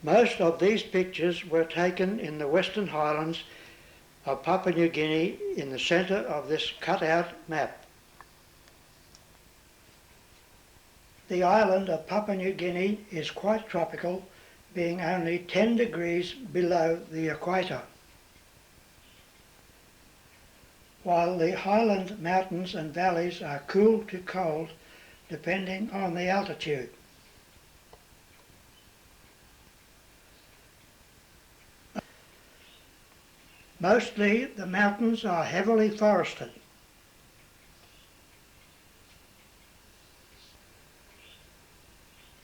Most of these pictures were taken in the Western Highlands of Papua New Guinea in the centre of this cut-out map. The island of Papua New Guinea is quite tropical, being only 10 degrees below the equator, while the highland mountains and valleys are cool to cold depending on the altitude. Mostly the mountains are heavily forested.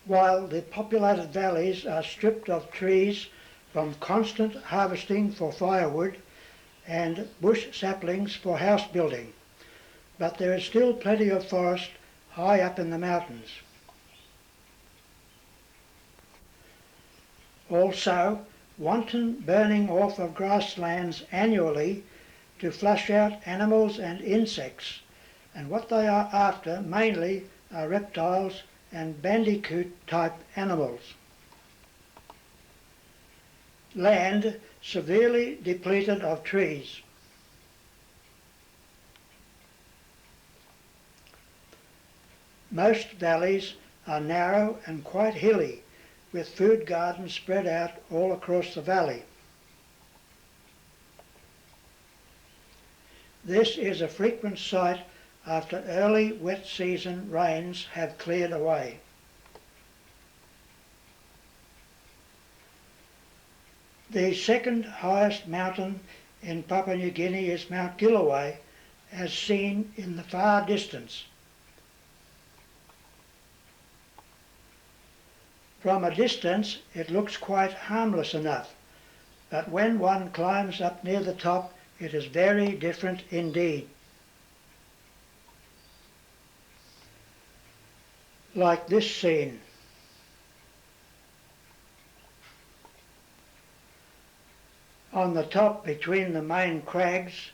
While the populated valleys are stripped of trees from constant harvesting for firewood and bush saplings for house building, but there is still plenty of forest high up in the mountains. Also, wanton burning off of grasslands annually to flush out animals and insects, and what they are after mainly are reptiles and bandicoot-type animals. Land severely depleted of trees. Most valleys are narrow and quite hilly, with food gardens spread out all across the valley. This is a frequent sight after early wet season rains have cleared away. The second highest mountain in Papua New Guinea is Mount Kilauea, as seen in the far distance. From a distance it looks quite harmless enough, but when one climbs up near the top it is very different indeed. Like this scene. On the top, between the main crags,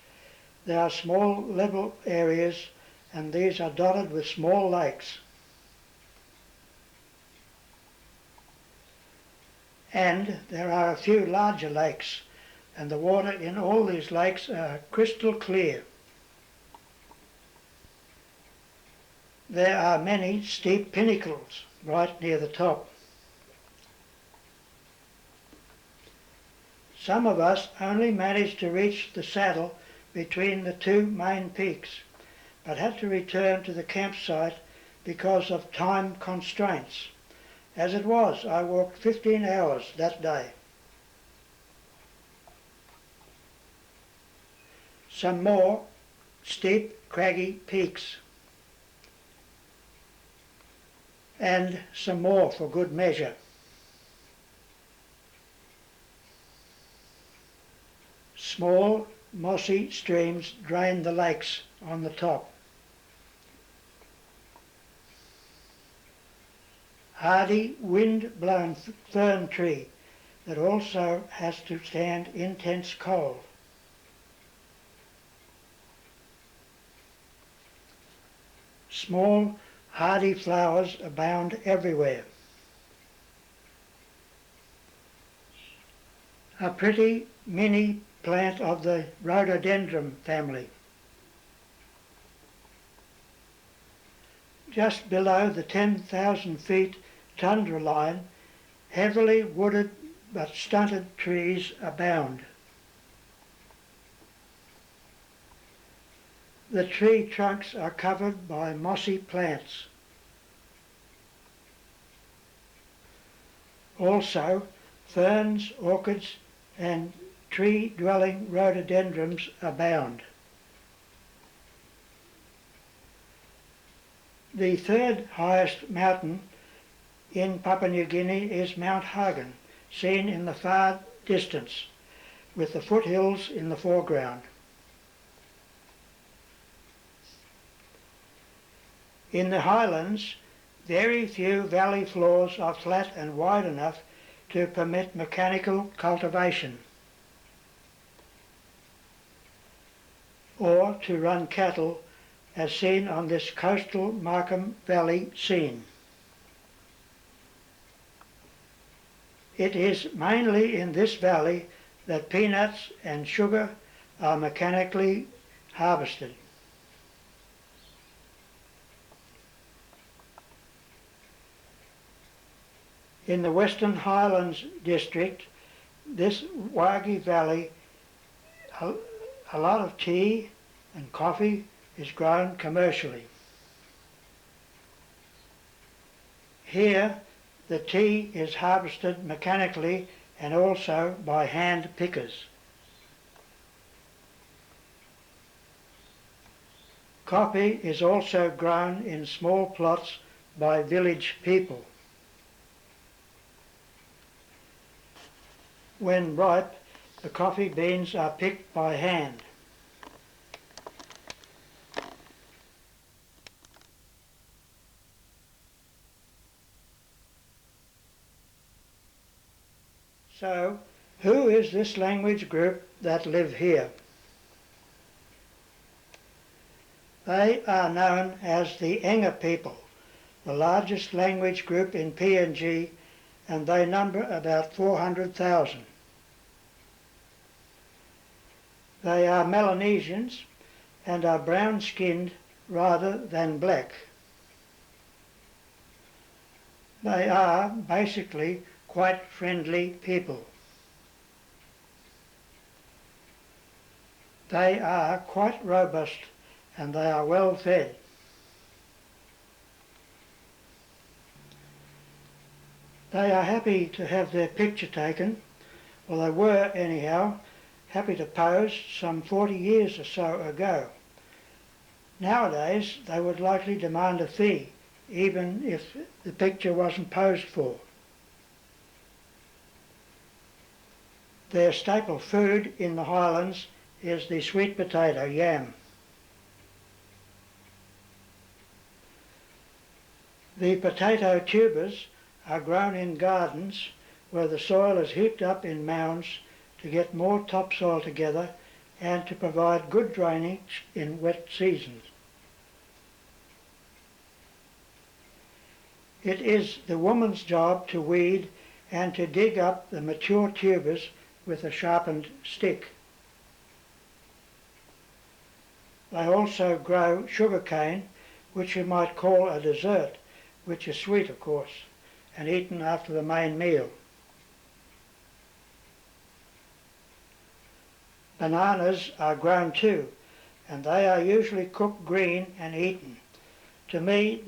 there are small level areas, and these are dotted with small lakes. And there are a few larger lakes, and the water in all these lakes are crystal clear. There are many steep pinnacles right near the top. Some of us only managed to reach the saddle between the two main peaks, but had to return to the campsite because of time constraints. As it was, I walked 15 hours that day. Some more steep, craggy peaks. And some more for good measure. Small, mossy streams drain the lakes on the top. Hardy, wind-blown fern tree that also has to stand intense cold. Small, hardy flowers abound everywhere. A pretty mini plant of the rhododendron family. Just below the 10,000 feet tundra line, heavily wooded but stunted trees abound. The tree trunks are covered by mossy plants. Also, ferns, orchids, and tree-dwelling rhododendrons abound. The third highest mountain in Papua New Guinea is Mount Hagen, seen in the far distance, with the foothills in the foreground. In the highlands, very few valley floors are flat and wide enough to permit mechanical cultivation or to run cattle, as seen on this coastal Markham Valley scene. It is mainly in this valley that peanuts and sugar are mechanically harvested. In the Western Highlands district, this Wagi Valley, a lot of tea and coffee is grown commercially. Here, the tea is harvested mechanically and also by hand pickers. Coffee is also grown in small plots by village people. When ripe, the coffee beans are picked by hand. So, who is this language group that live here? They are known as the Enga people, the largest language group in PNG, and they number about 400,000. They are Melanesians and are brown-skinned rather than black. They are basically quite friendly people. They are quite robust and they are well fed. They are happy to have their picture taken, or they were anyhow, happy to pose some 40 years or so ago. Nowadays they would likely demand a fee, even if the picture wasn't posed for. Their staple food in the highlands is the sweet potato, yam. The potato tubers are grown in gardens where the soil is heaped up in mounds to get more topsoil together and to provide good drainage in wet seasons. It is the woman's job to weed and to dig up the mature tubers with a sharpened stick. They also grow sugarcane, which you might call a dessert, which is sweet of course, and eaten after the main meal. Bananas are grown too, and they are usually cooked green and eaten. To me,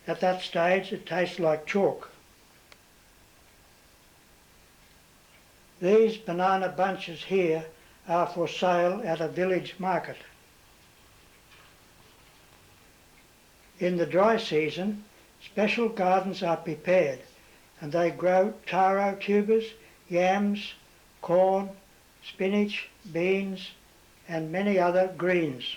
at that stage, it tastes like chalk. These banana bunches here are for sale at a village market. In the dry season, special gardens are prepared and they grow taro tubers, yams, corn, spinach, beans and many other greens.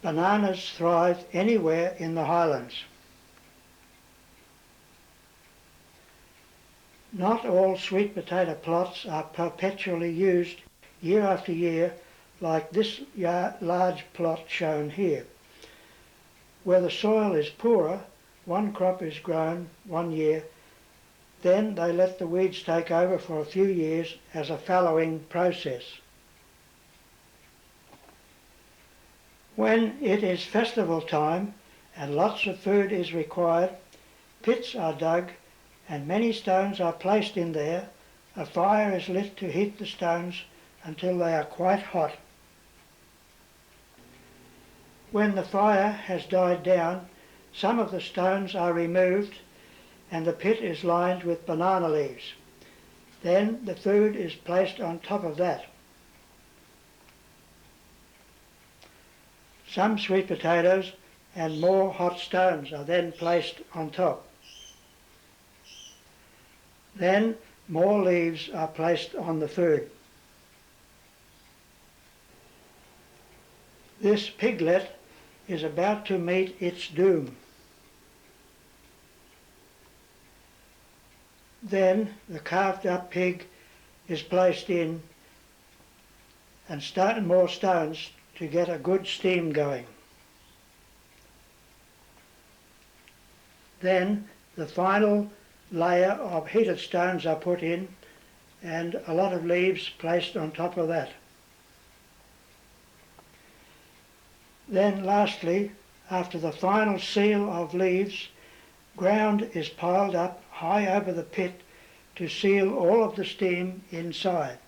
Bananas thrive anywhere in the highlands. Not all sweet potato plots are perpetually used year after year like this large plot shown here. Where the soil is poorer, one crop is grown one year, then they let the weeds take over for a few years as a fallowing process. When it is festival time and lots of food is required, pits are dug and many stones are placed in there. A fire is lit to heat the stones until they are quite hot. When the fire has died down, some of the stones are removed and the pit is lined with banana leaves. Then the food is placed on top of that. Some sweet potatoes and more hot stones are then placed on top. Then more leaves are placed on the food. This piglet is about to meet its doom. Then the carved up pig is placed in and more stones to get a good steam going. Then the final layer of heated stones are put in and a lot of leaves placed on top of that. Then lastly, after the final seal of leaves, ground is piled up high over the pit to seal all of the steam inside.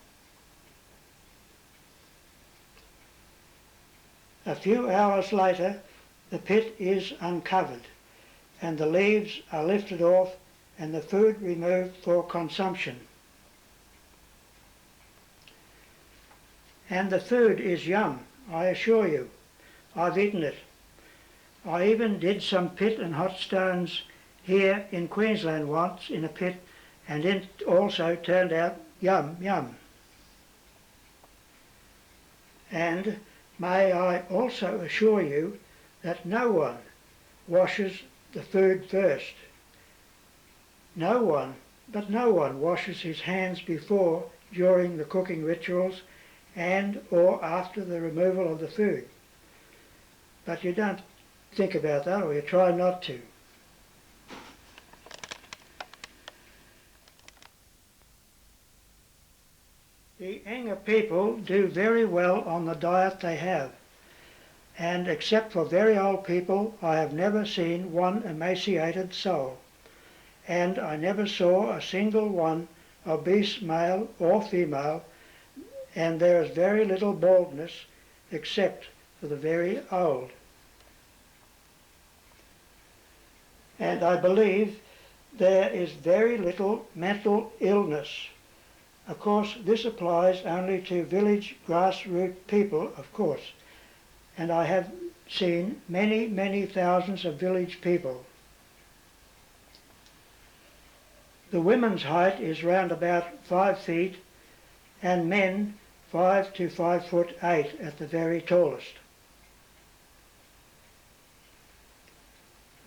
A few hours later, the pit is uncovered and the leaves are lifted off and the food removed for consumption. And the food is yum, I assure you. I've eaten it. I even did some pit and hot stones here in Queensland once in a pit, and it also turned out yum, yum. And may I also assure you that no one washes the food first. No one washes his hands before, during the cooking rituals and or after the removal of the food. But you don't think about that, or you try not to. The Enga people do very well on the diet they have, and except for very old people, I have never seen one emaciated soul, and I never saw a single one obese, male or female, and there is very little baldness except for the very old. And I believe there is very little mental illness. Of course, this applies only to village grassroots people, of course, and I have seen many, many thousands of village people. The women's height is round about 5 feet and men 5 to 5'8" at the very tallest.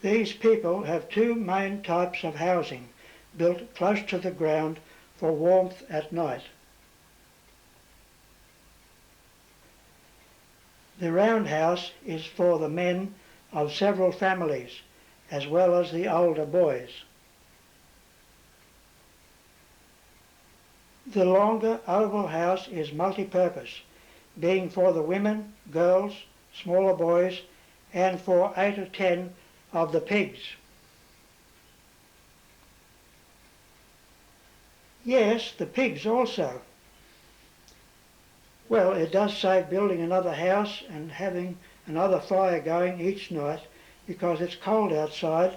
These people have two main types of housing built close to the ground for warmth at night. The roundhouse is for the men of several families, as well as the older boys. The longer oval house is multi-purpose, being for the women, girls, smaller boys, and for 8 or 10 of the pigs. Yes, the pigs also. Well, it does save building another house and having another fire going each night because it's cold outside,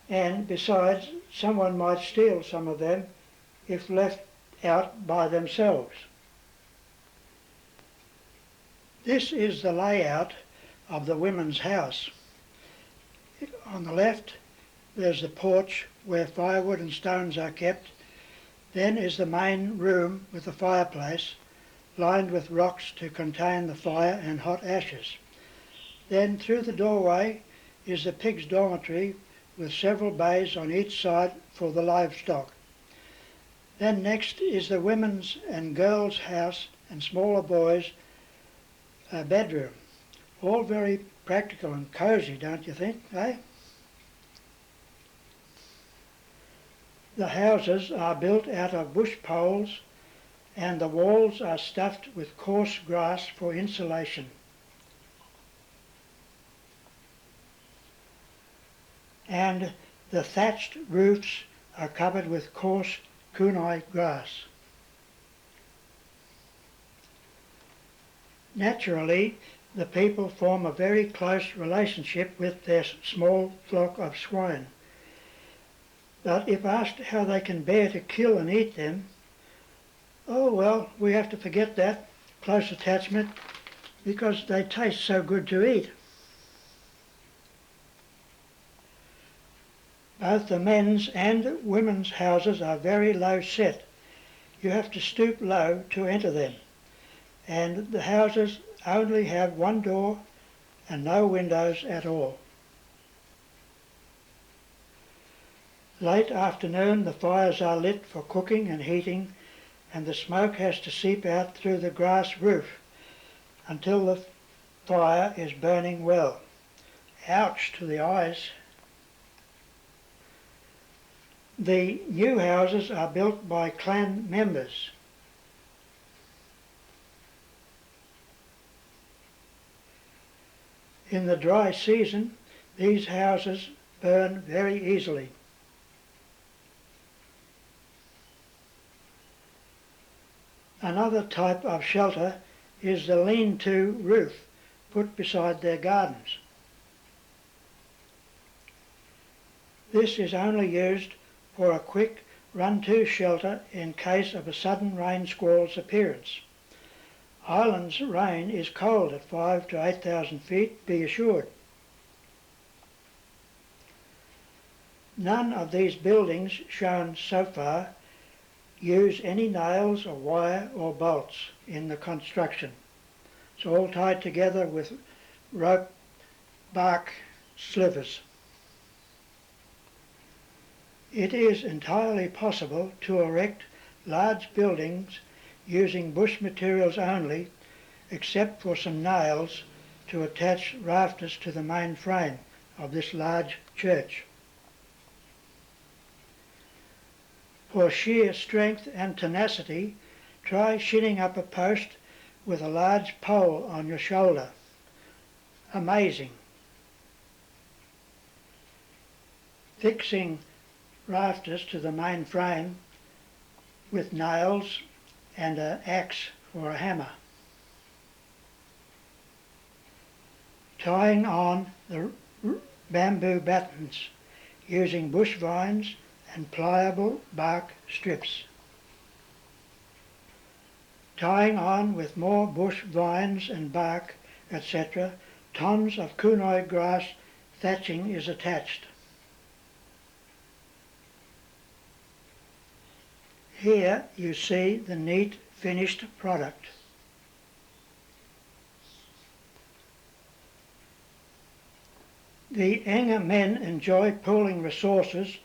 and besides, someone might steal some of them if left out by themselves. This is the layout of the women's house. On the left, there's the porch where firewood and stones are kept. Then is the main room with the fireplace, lined with rocks to contain the fire and hot ashes. Then through the doorway is the pig's dormitory with several bays on each side for the livestock. Then next is the women's and girls' house and smaller boys' bedroom. All very practical and cosy, don't you think, eh? The houses are built out of bush poles and the walls are stuffed with coarse grass for insulation. And the thatched roofs are covered with coarse kunai grass. Naturally, the people form a very close relationship with their small flock of swine. But if asked how they can bear to kill and eat them, oh well, we have to forget that close attachment because they taste so good to eat. Both the men's and women's houses are very low set. You have to stoop low to enter them, and the houses only have one door and no windows at all. Late afternoon the fires are lit for cooking and heating, and the smoke has to seep out through the grass roof until the fire is burning well. Ouch to the eyes. The new houses are built by clan members. In the dry season, these houses burn very easily. Another type of shelter is the lean-to roof put beside their gardens. This is only used for a quick run-to shelter in case of a sudden rain squall's appearance. Ireland's rain is cold at 5,000 to 8,000 feet, be assured. None of these buildings shown so far use any nails or wire or bolts in the construction. It's all tied together with rope bark slivers. It is entirely possible to erect large buildings using bush materials only, except for some nails to attach rafters to the main frame of this large church. For sheer strength and tenacity, try shinning up a post with a large pole on your shoulder. Amazing. Fixing rafters to the main frame with nails and an axe for a hammer. Tying on the bamboo battens using bush vines and pliable bark strips. Tying on with more bush vines and bark, etc., tons of kunai grass thatching is attached. Here you see the neat finished product. The Enga men enjoy pooling resources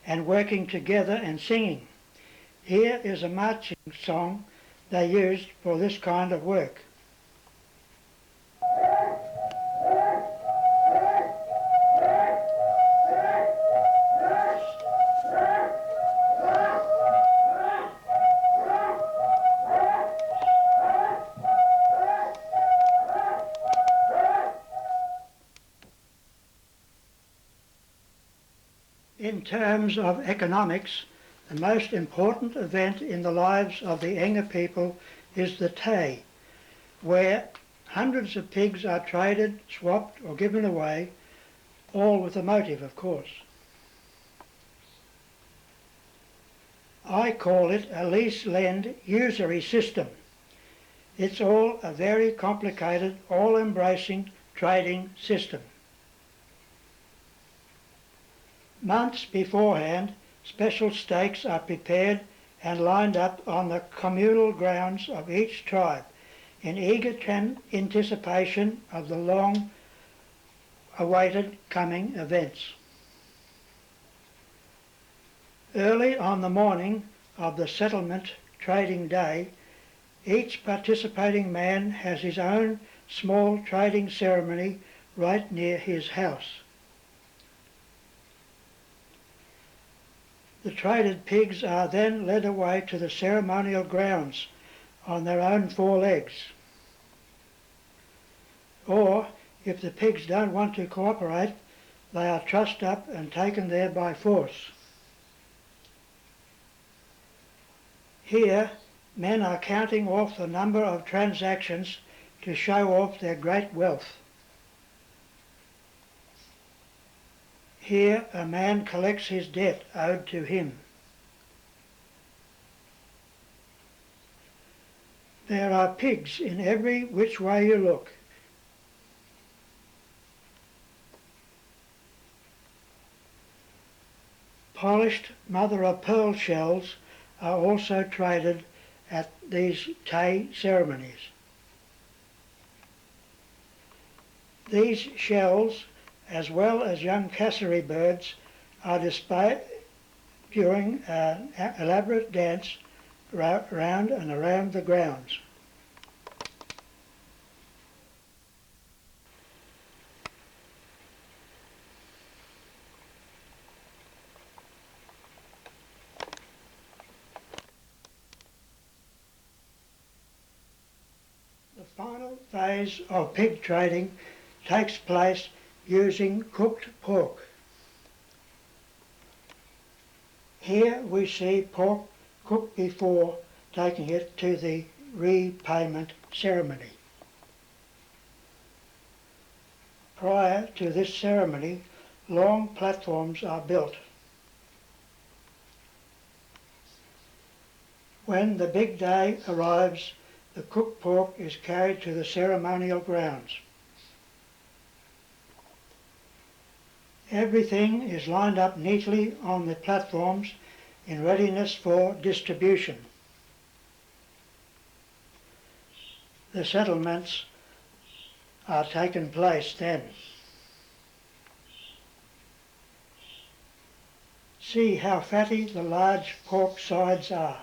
and working together and singing. Here is a marching song they used for this kind of work. In terms of economics, the most important event in the lives of the Enga people is the Tay, where hundreds of pigs are traded, swapped or given away, all with a motive, of course. I call it a lease-lend usury system. It's all a very complicated, all-embracing trading system. Months beforehand, special stakes are prepared and lined up on the communal grounds of each tribe in eager anticipation of the long-awaited coming events. Early on the morning of the settlement trading day, each participating man has his own small trading ceremony right near his house. The traded pigs are then led away to the ceremonial grounds on their own four legs. Or, if the pigs don't want to cooperate, they are trussed up and taken there by force. Here, men are counting off the number of transactions to show off their great wealth. Here a man collects his debt owed to him. There are pigs in every which way you look. Polished mother-of-pearl shells are also traded at these Tay ceremonies. These shells, as well as young cassowary birds, are displayed during an elaborate dance round and around the grounds. final phase of pig trading takes place using cooked pork. Here we see pork cooked before taking it to the repayment ceremony. Prior to this ceremony, long platforms are built. When the big day arrives, the cooked pork is carried to the ceremonial grounds. Everything is lined up neatly on the platforms in readiness for distribution. The settlements are taken place then. See how fatty the large pork sides are,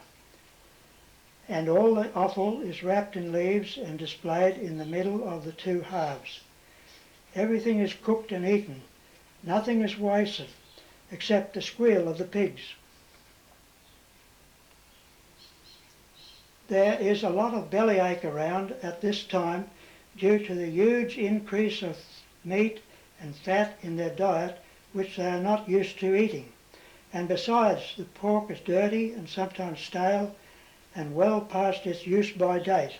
and all the offal is wrapped in leaves and displayed in the middle of the two halves. Everything is cooked and eaten. Nothing is wasted except the squeal of the pigs. There is a lot of bellyache around at this time due to the huge increase of meat and fat in their diet, which they are not used to eating. And besides, the pork is dirty and sometimes stale and well past its use by date.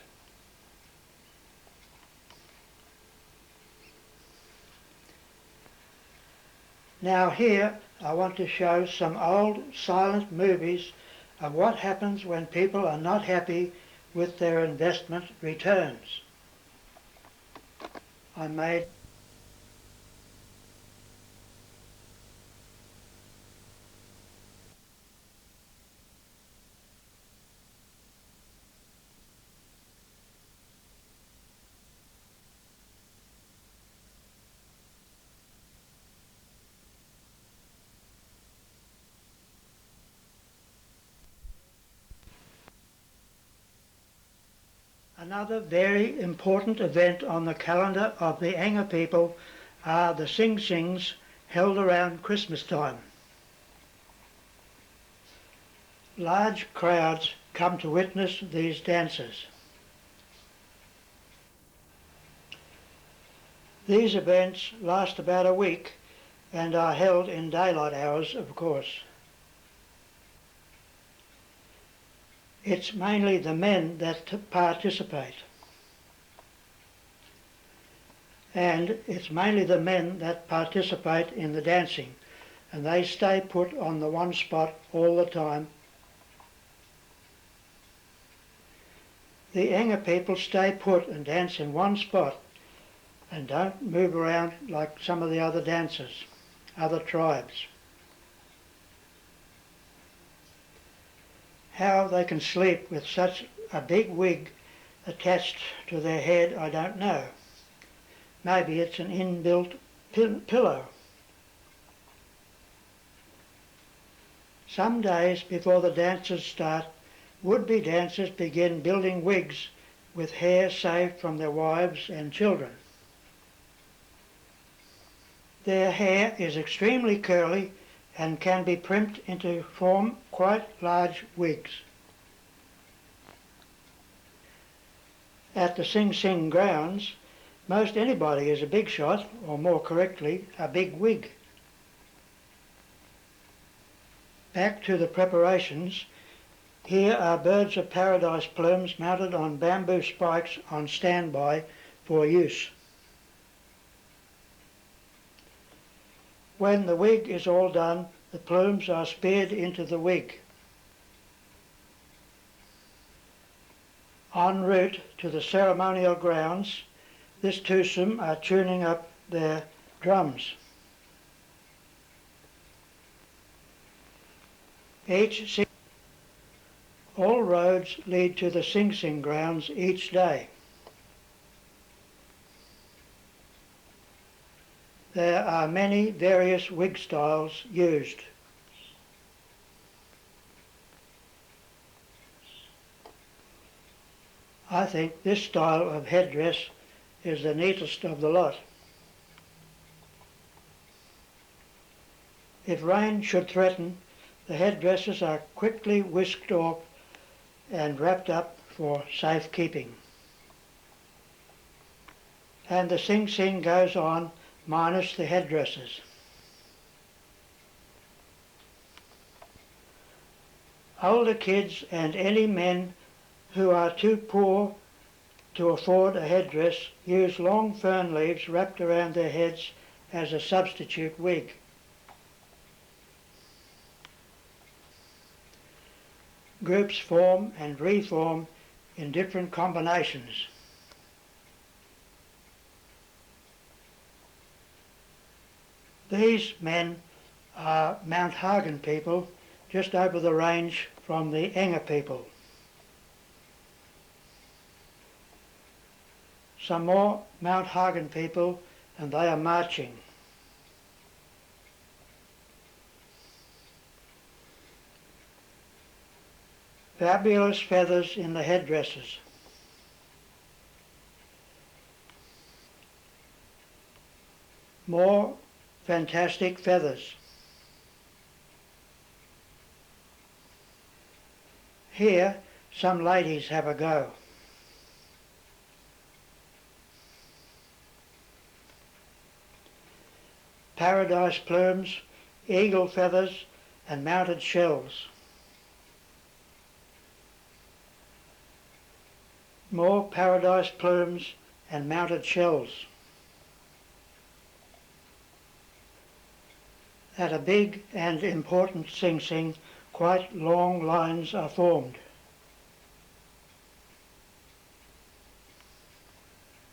Now here I want to show some old silent movies of what happens when people are not happy with their investment returns. I made another very important event on the calendar of the Enga people are the sing-sings held around Christmas time. Large crowds come to witness these dances. These events last about a week and are held in daylight hours, of course. It's mainly the men that participate. And it's mainly the men that participate in the dancing, and they stay put on the one spot all the time. The Enga people stay put and dance in one spot and don't move around like some of the other dancers, other tribes. How they can sleep with such a big wig attached to their head, I don't know. Maybe it's an inbuilt pillow. Some days before the dances start, would-be dancers begin building wigs with hair saved from their wives and children. Their hair is extremely curly and can be primped into form quite large wigs. At the Sing Sing grounds, most anybody is a big shot, or more correctly, a big wig. Back to the preparations. Here are birds of paradise plumes mounted on bamboo spikes on standby for use. When the wig is all done, the plumes are speared into the wig. En route to the ceremonial grounds, this twosome are tuning up their drums. All roads lead to the Sing Sing grounds each day. There are many various wig styles used. I think this style of headdress is the neatest of the lot. If rain should threaten, the headdresses are quickly whisked off and wrapped up for safekeeping. and the Sing Sing goes on minus the headdresses. Older kids and any men who are too poor to afford a headdress use long fern leaves wrapped around their heads as a substitute wig. Groups form and reform in different combinations. These men are Mount Hagen people, just over the range from the Enga people. Some more Mount Hagen people, and they are marching. Fabulous feathers in the headdresses. More fantastic feathers. Here, some ladies have a go. Paradise plumes, eagle feathers, and mounted shells. More paradise plumes and mounted shells. At a big and important Sing Sing, quite long lines are formed.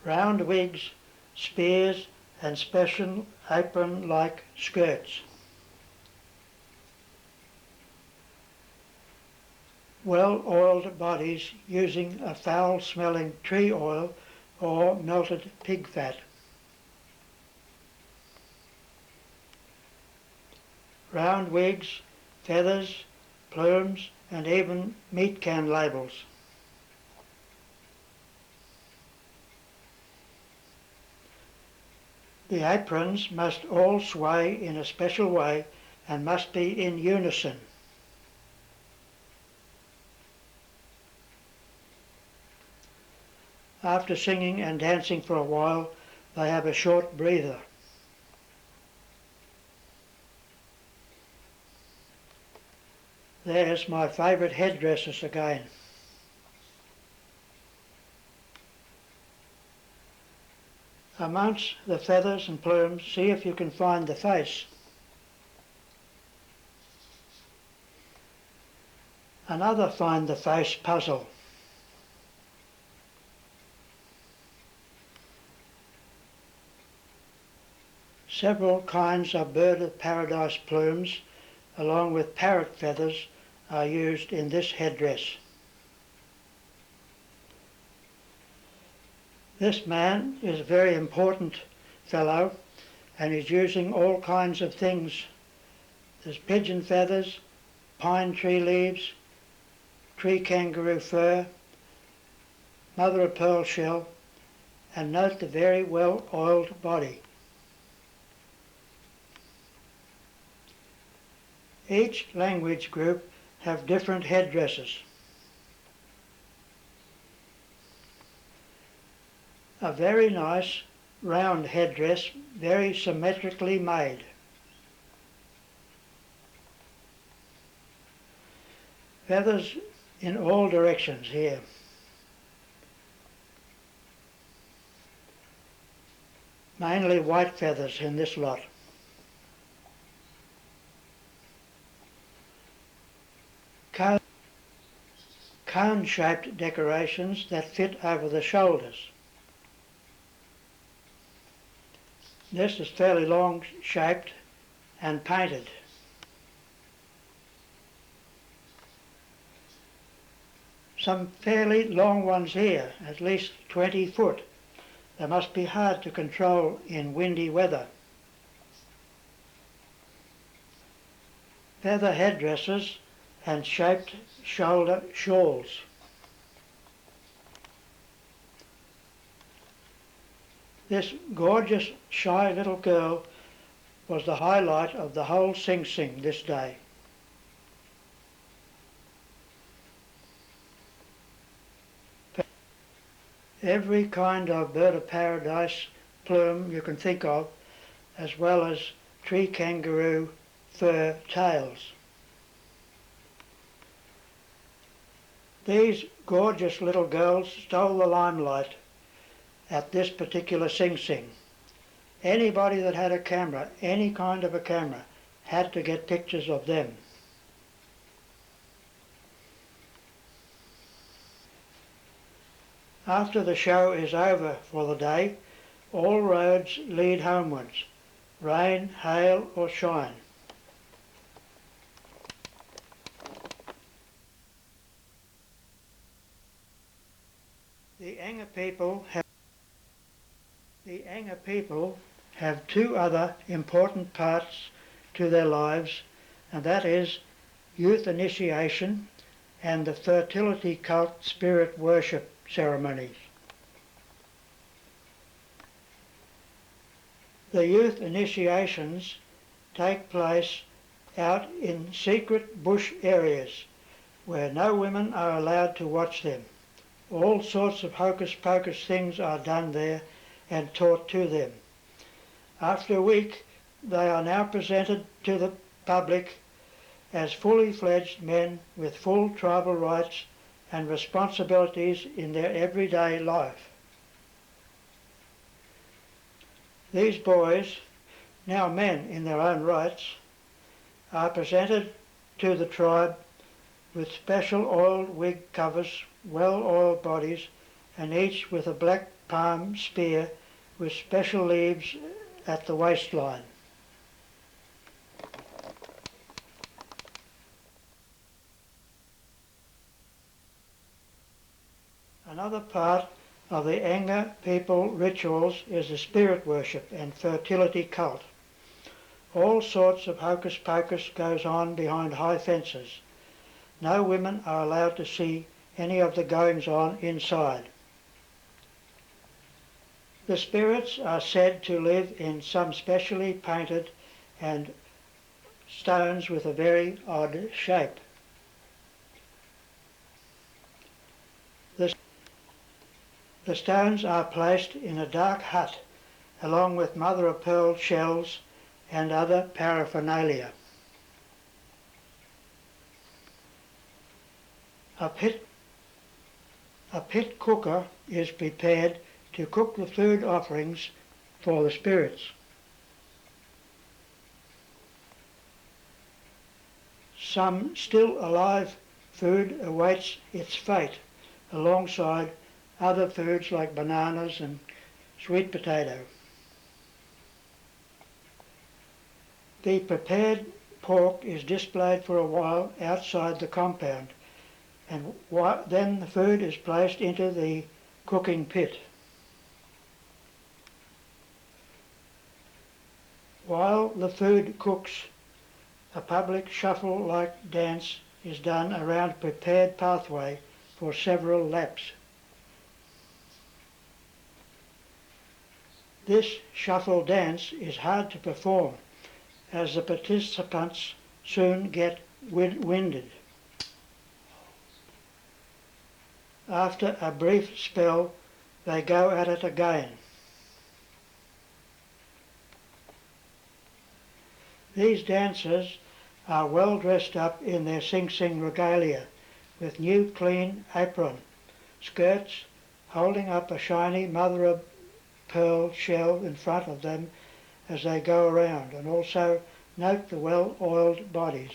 Round wigs, spears, and special apron-like skirts. Well-oiled bodies using a foul-smelling tree oil or melted pig fat. Round wigs, feathers, plumes, and even meat can labels. The aprons must all sway in a special way and must be in unison. After singing and dancing for a while, they have a short breather. There's my favourite headdresses again. Amongst the feathers and plumes, see if you can find the face. Another find the face puzzle. Several kinds of bird of paradise plumes, along with parrot feathers, are used in this headdress. This man is a very important fellow and is using all kinds of things. There's pigeon feathers, pine tree leaves, tree kangaroo fur, mother of pearl shell, and note the very well oiled body. Each language group have different headdresses. A very nice round headdress, very symmetrically made. Feathers in all directions here. Mainly white feathers in this lot. Cone-shaped decorations that fit over the shoulders. This is fairly long shaped and painted. Some fairly long ones here, at least 20 foot. They must be hard to control in windy weather. Feather headdresses and shaped shoulder shawls. This gorgeous, shy little girl was the highlight of the whole Sing Sing this day. every kind of bird of paradise plume you can think of, as well as tree kangaroo fur tails. These gorgeous little girls stole the limelight at this particular Sing Sing. Anybody that had a camera, any kind of a camera, had to get pictures of them. After the show is over for the day, all roads lead homewards, rain, hail or shine. The Enga people have two other important parts to their lives, and that is youth initiation and the fertility cult spirit worship ceremonies. The youth initiations take place out in secret bush areas where no women are allowed to watch them. All sorts of hocus-pocus things are done there and taught to them. After a week, they are now presented to the public as fully fledged men with full tribal rights and responsibilities in their everyday life. These boys, now men in their own rights, are presented to the tribe with special oiled wig covers, well-oiled bodies, and each with a black palm spear with special leaves at the waistline. Another part of the Enga people rituals is the spirit worship and fertility cult. All sorts of hocus pocus goes on behind high fences. No women are allowed to see any of the goings on inside. The spirits are said to live in some specially painted and stones with a very odd shape. The stones are placed in a dark hut along with mother-of-pearl shells and other paraphernalia. A pit cooker is prepared to cook the food offerings for the spirits. Some still alive food awaits its fate alongside other foods like bananas and sweet potato. The prepared pork is displayed for a while outside the compound, and then the food is placed into the cooking pit. While the food cooks, a public shuffle-like dance is done around a prepared pathway for several laps. This shuffle dance is hard to perform as the participants soon get winded. After a brief spell, they go at it again. These dancers are well dressed up in their Sing Sing regalia with new clean apron, skirts, holding up a shiny mother-of-pearl shell in front of them as they go around, and also note the well-oiled bodies.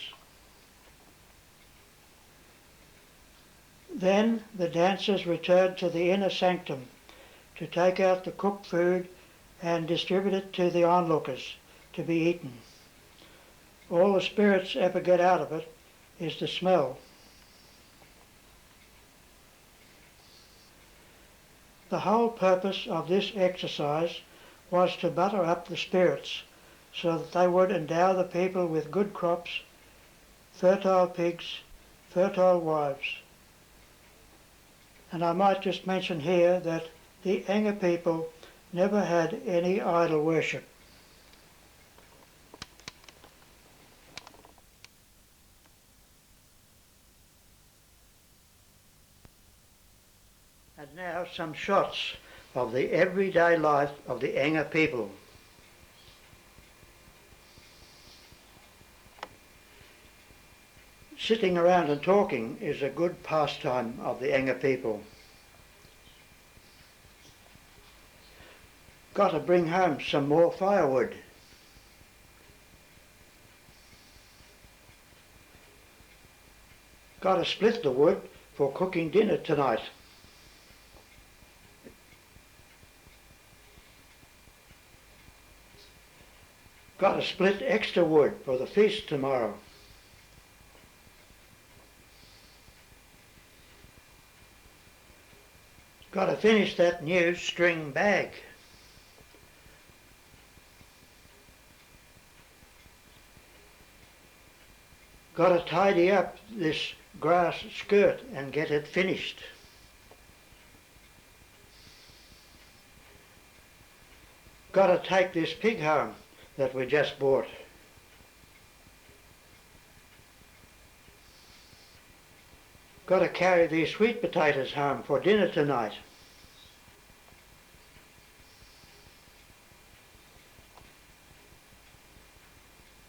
Then the dancers return to the inner sanctum to take out the cooked food and distribute it to the onlookers to be eaten. All the spirits ever get out of it is the smell. The whole purpose of this exercise was to butter up the spirits so that they would endow the people with good crops, fertile pigs, fertile wives. And I might just mention here that the Enga people never had any idol worship. And now some shots of the everyday life of the Enga people. Sitting around and talking is a good pastime of the Enga people. Got to bring home some more firewood. Got to split the wood for cooking dinner tonight. Got to split extra wood for the feast tomorrow. Got to finish that new string bag. Got to tidy up this grass skirt and get it finished. Got to take this pig home that we just bought. Got to carry these sweet potatoes home for dinner tonight.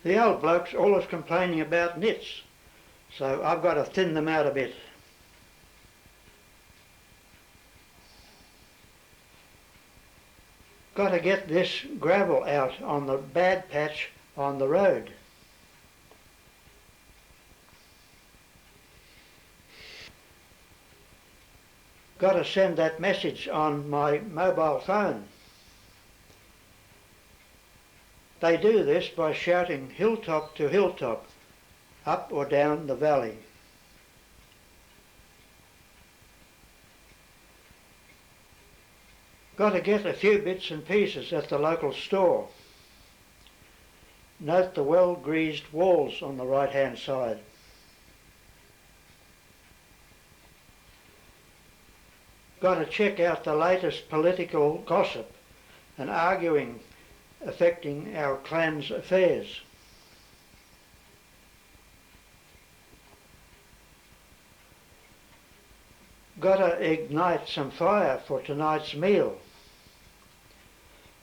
The old bloke's always complaining about nits, so I've got to thin them out a bit. Got to get this gravel out on the bad patch on the road. Got to send that message on my mobile phone. They do this by shouting hilltop to hilltop, up or down the valley. Got to get a few bits and pieces at the local store. Note the well-greased walls on the right-hand side. Got to check out the latest political gossip and arguing affecting our clan's affairs. Got to ignite some fire for tonight's meal.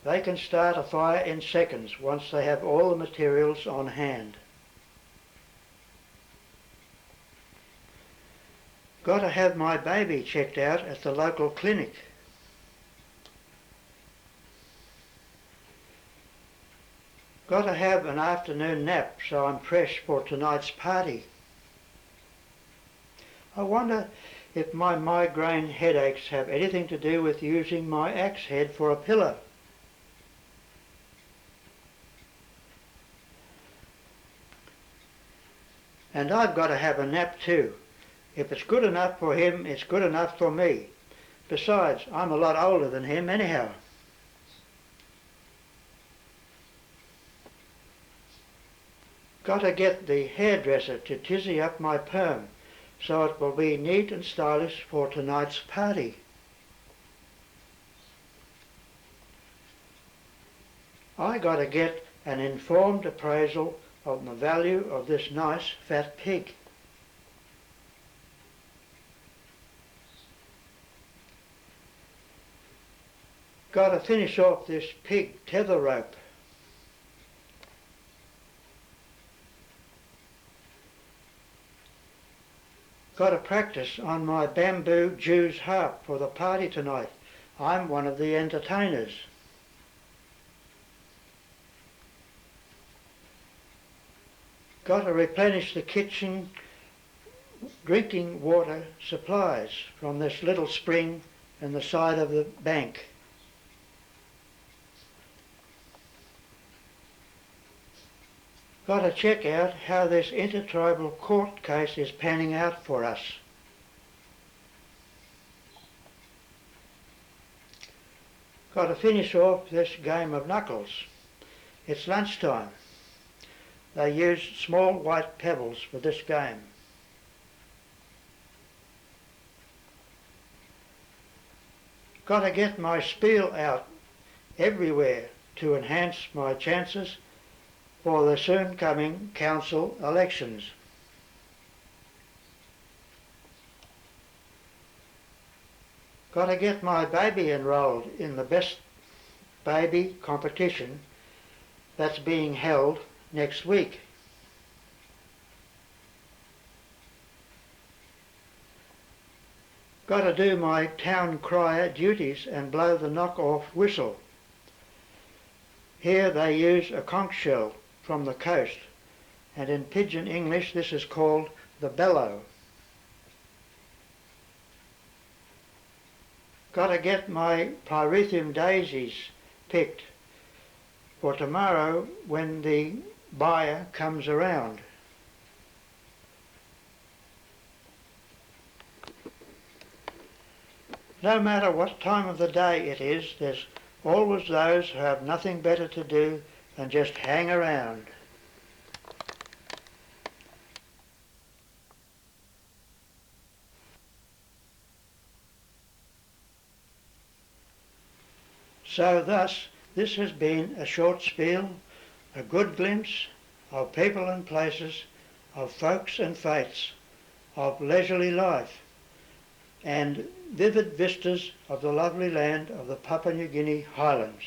They can start a fire in seconds once they have all the materials on hand. Got to have my baby checked out at the local clinic. Got to have an afternoon nap so I'm fresh for tonight's party. I wonder if my migraine headaches have anything to do with using my axe head for a pillow. And I've got to have a nap too. If it's good enough for him, it's good enough for me. Besides, I'm a lot older than him anyhow. Got to get the hairdresser to tizzy up my perm so it will be neat and stylish for tonight's party. I got to get an informed appraisal of the value of this nice fat pig. Got to finish off this pig tether rope. Got to practice on my bamboo Jew's harp for the party tonight. I'm one of the entertainers. Got to replenish the kitchen drinking water supplies from this little spring in the side of the bank. Got to check out how this intertribal court case is panning out for us. Got to finish off this game of knuckles. It's lunchtime. They use small white pebbles for this game. Got to get my spiel out everywhere to enhance my chances for the soon coming council elections. Got to get my baby enrolled in the best baby competition that's being held next week. Got to do my town crier duties and blow the knock-off whistle. Here they use a conch shell from the coast, and in pidgin English this is called the bellow. Got to get my pyrethrum daisies picked for tomorrow when the buyer comes around. No matter what time of the day it is, there's always those who have nothing better to do than just hang around. So thus, this has been a short spiel, a good glimpse of people and places, of folks and faiths, of leisurely life, and vivid vistas of the lovely land of the Papua New Guinea highlands.